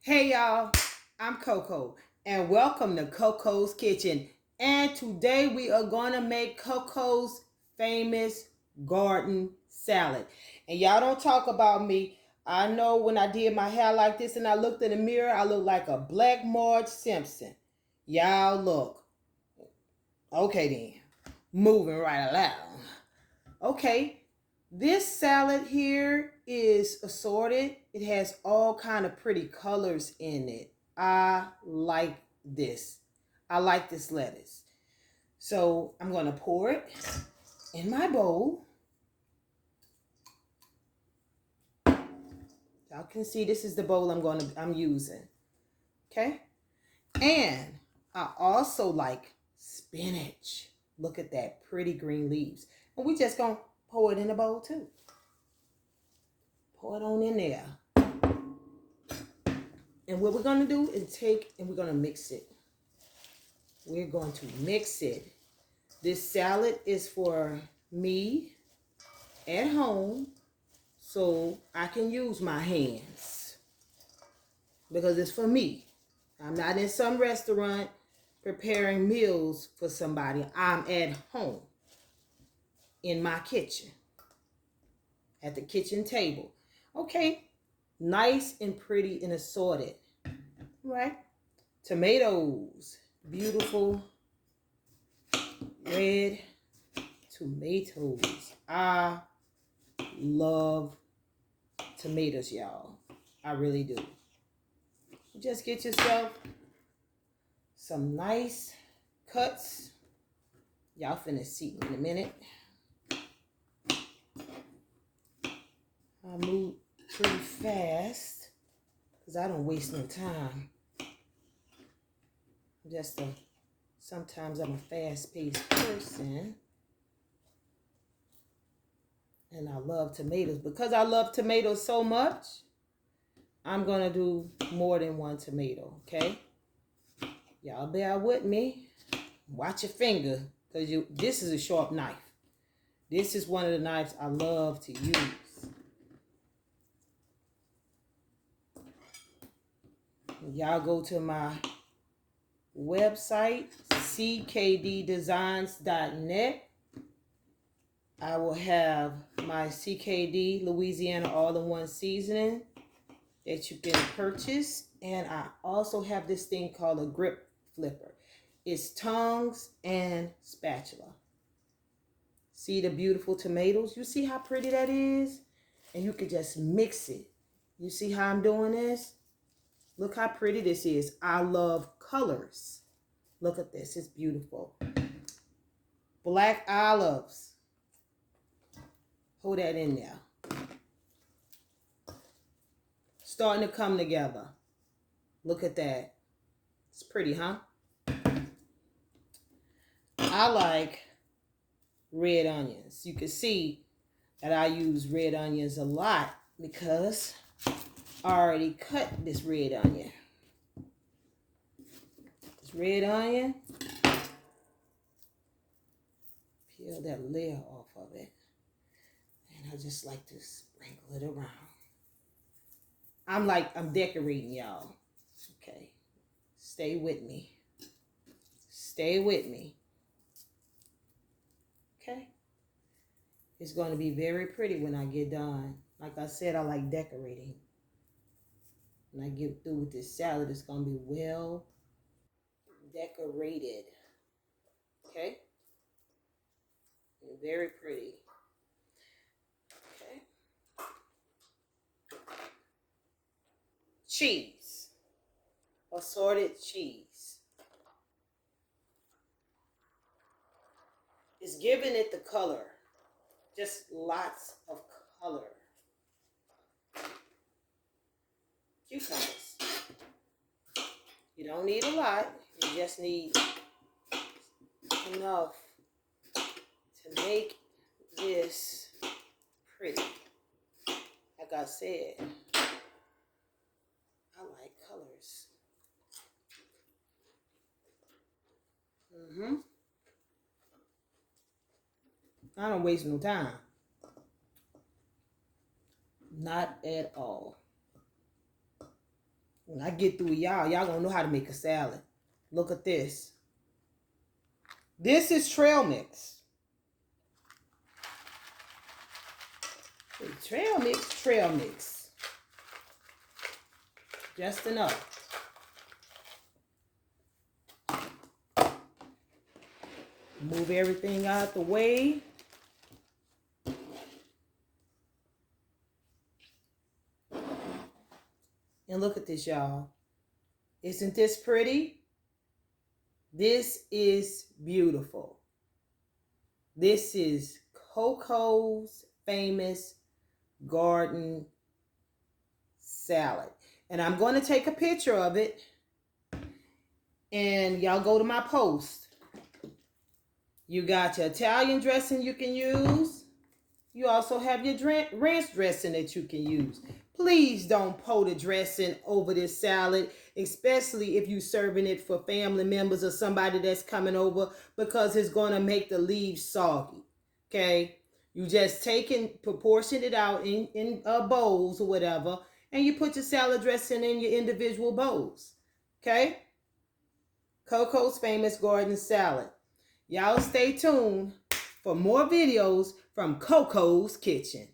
Hey y'all, I'm Coco and welcome to Koko'S Kitchen. And today we are going to make Coco's famous garden salad. And y'all don't talk about me. I know when I did my hair like this and I looked in the mirror, I looked like a black Marge Simpson. Y'all look. Okay then, moving right along. Okay, this salad here is assorted. It has all kind of pretty colors in it. I like this. I like this lettuce. So I'm going to pour it in my bowl. Y'all can see this is the bowl I'm using. Okay? And I also like spinach. Look at that pretty green leaves. And we just going to pour it in the bowl too. Pour it on in there. And what we're going to do is we're going to mix it. We're going to mix it. This salad is for me at home, so I can use my hands because it's for me. I'm not in some restaurant preparing meals for somebody. I'm at home in my kitchen at the kitchen table. Okay, nice and pretty and assorted, right? Tomatoes, beautiful red tomatoes. I love tomatoes, y'all. I really do. Just get yourself some nice cuts. Y'all finna see in a minute. I move pretty fast because I don't waste no time. Sometimes I'm a fast-paced person. And I love tomatoes. Because I love tomatoes so much, I'm going to do more than one tomato, okay? Y'all bear with me. Watch your finger, because this is a sharp knife. This is one of the knives I love to use. Y'all go to my website, ckddesigns.net. I will have my CKD Louisiana all-in-one seasoning that you can purchase. And I also have this thing called a grip flipper. It's tongs and spatula. See the beautiful tomatoes? You see how pretty that is? And you could just mix it. You see how I'm doing this? Look how pretty this is. I love colors. Look at this. It's beautiful. Black olives. Hold that in there. Starting to come together. Look at that. It's pretty, huh? I like red onions. You can see that I use red onions a lot because I already cut this red onion. This red onion, peel that layer off of it. And I just like to sprinkle it around. I'm decorating, y'all. Okay. Stay with me. Stay with me. Okay. It's going to be very pretty when I get done. Like I said, I like decorating. When I get through with this salad, it's going to be well decorated. Okay? And very pretty. Okay. Cheese. Assorted cheese. It's giving it the color. Just lots of color. Cucumbers. You don't need a lot. You just need enough to make this pretty. Like I said, I like colors. I don't waste no time. Not at all. When I get through y'all gonna know how to make a salad. Look at this. This is trail mix. Trail mix. Just enough. Move everything out the way. And look at this, y'all. Isn't this pretty? This is beautiful. This is Koko's famous garden salad. And I'm going to take a picture of it. And y'all go to my post. You got your Italian dressing you can use. You also have your ranch dressing that you can use. Please don't pour the dressing over this salad, especially if you're serving it for family members or somebody that's coming over, because it's going to make the leaves soggy. Okay? You just take and proportion it out in bowls or whatever, and you put your salad dressing in your individual bowls. Okay? Koko's famous garden salad. Y'all stay tuned for more videos from Koko's Kitchen.